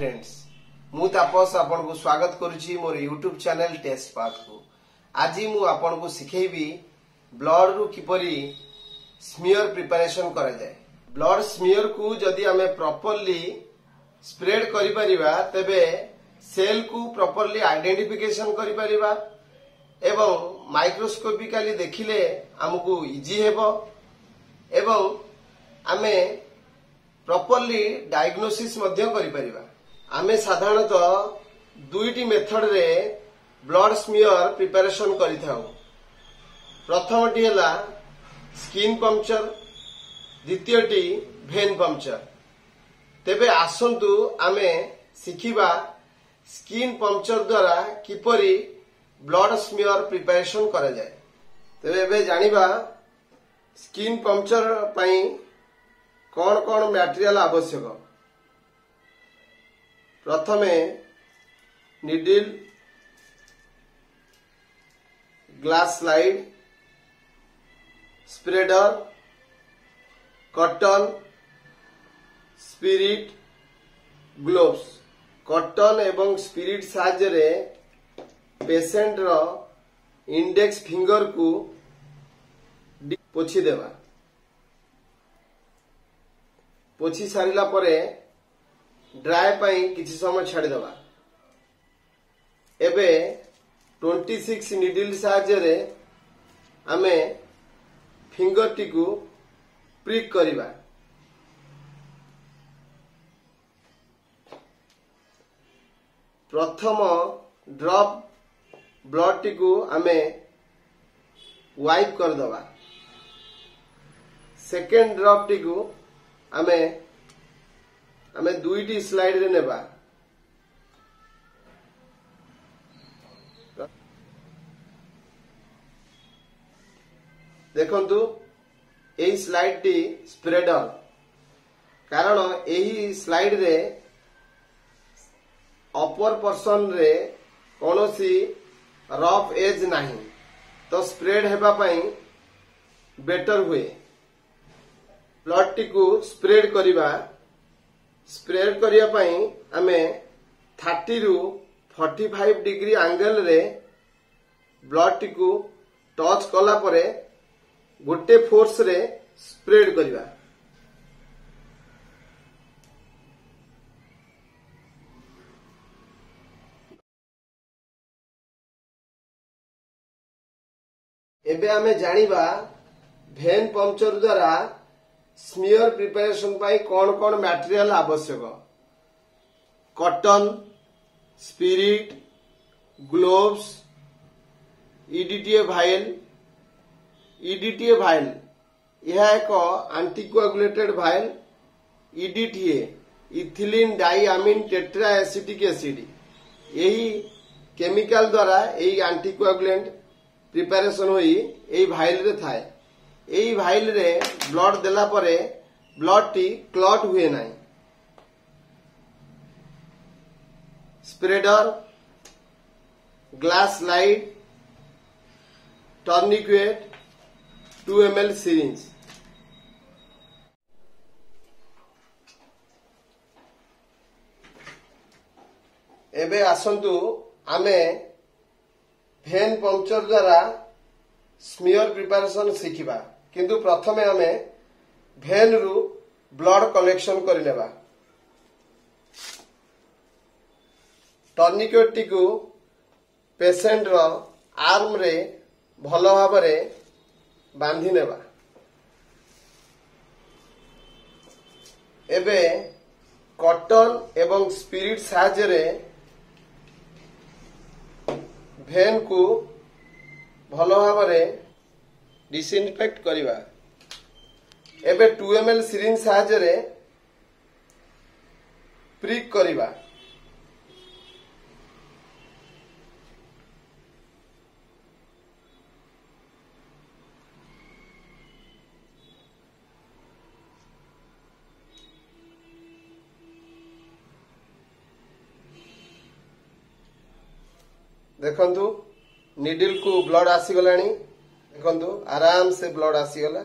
Friends मु तापस आपन को स्वागत करुछि मोर यूट्यूब चैनल टेस्ट पाथ को। आज मु आपन को सिखेबी ब्लड रु किपरि स्मीयर प्रिपरेशन करा जाए। ब्लड स्मीयर को जदि हमें प्रॉपर्ली स्प्रेड करि परिबा तबे सेल को प्रॉपर्ली आइडेंटिफिकेशन करि परिबा एवं माइक्रोस्कोपिकली देखिले हमकु इजी हेबो एवं आमे प्रॉपर्ली डायग्नोसिस मध्य करि परिबा। आमे साधारणतः दुईटी मेथड रे ब्लड स्मीयर प्रिपरेशन करिथाउ। प्रथमटी हैला स्किन पंक्चर, द्वितीयटी भेन पंक्चर। तेबे आसंतु आमे सिखिबा स्किन पंक्चर द्वारा किपरि ब्लड स्मीयर प्रिपरेशन करा जाए। तेबे एबे जानिबा स्किन पंक्चर पई कौन कौन मटेरियल आवश्यक। प्रथमे needle, glass slide, spreader, cotton, spirit, gloves. Cotton एवं स्पिरिट साहाय्य रे पेशेंट रो इंडेक्स फिंगर को पोछि देवा। पोछि सारिला परे ड्राई पई किछि समय छाड़ी देवा। एबे 26 निडिल साहाय्य रे आमे फिंगर टी को प्रिक करिबा। प्रथम ड्रॉप ब्लड टी को आमे वाइप कर दवा। सेकेंड ड्रॉप टी को आमे दुईटी स्लाइड रे नेबा। देखंतु एही स्लाइड टी स्प्रेडर, कारण एही स्लाइड रे अपर पर्सन रे कोनोसी रफ एज नाही, तो स्प्रेड हेबा पई बेटर हुए। ब्लड टी को स्प्रेड करिबा। स्प्रेड करिया पई आमे 30 रु 45 डिग्री एंगल रे ब्लड टी को टच कला परे गोटे फोर्स रे स्प्रेड करिबा। एबे आमे जानिबा भेन पंक्चर द्वारा स्मीयर प्रिपरेशन पाई कौन कौन मटेरियल आवश्यक। Cotton, spirit, gloves, EDTA vial. EDTA vial यह एक anticoagulated vial. EDTA ethylene diamine tetra acetic acid, यही केमिकल द्वारा यही एंटीकोआगुलेंट प्रिपरेशन होई यही भाइल रे थाए। एही भाइल रे ब्लड देला परे ब्लड टी क्लॉट हुए नाही। Spreader, glass slide, tourniquet, 2 ml syringe. एबे आसंतु आमे भेन पंक्चर द्वारा स्मीयर प्रिपरेशन शिखिबा। किंतु प्रथमे हमें भेन रु ब्लड कलेक्शन करिनेबा। टर्निकेट टी को पेशेंट रो आर्म रे भलो भाबरे बांधी नेबा। एबे कॉटन एवं स्पिरिट साहाय्य रे भेन को भलो भाबरे डिसइनफेक्ट करिबा। एबे 2 ml सिरिंज साहाय्य रे प्रिक करिबा। देखंतु निडिल को ब्लड आसी गलानी। देखंतु आराम से ब्लड आसी गला।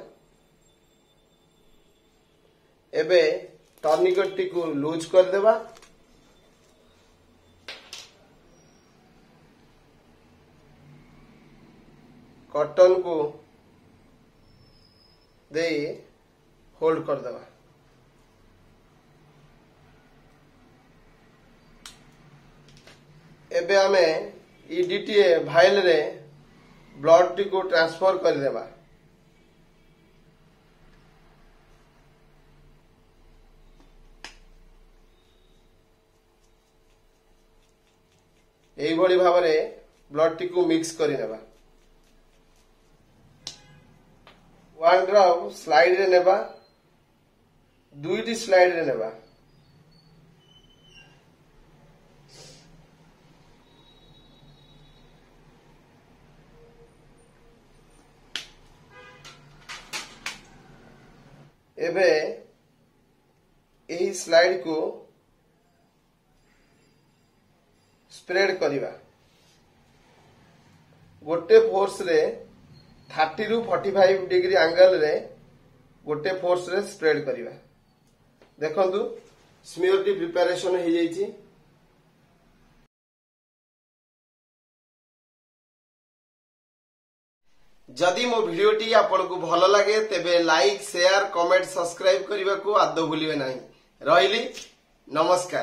एबे टर्निकेट टी को लूज कर देबा। कॉटन को दे होल्ड कर दबा। एबे आमे ईडीटीए भाइल रे ब्लड टी को ट्रांसफर कर देबा। एई भली भाबरे ब्लड टी को मिक्स करि नेबा। 1 ड्रॉप स्लाइड रे नेबा, 2टी स्लाइड रे नेबा। एबे एही स्लाइड को स्प्रेड करिबा। गोटे फोर्स रे 30 रु 45 डिग्री एंगल रे गोटे फोर्स रे स्प्रेड करिबा। देखंतु स्मियर टी प्रिपरेशन हो जाइछि। जदि मो भिडियोटी आपनको भल लगे तेबे लाइक शेयर कमेंट सब्सक्राइब करने को आदौ भूलिबे नहीं। रहिली, नमस्कार।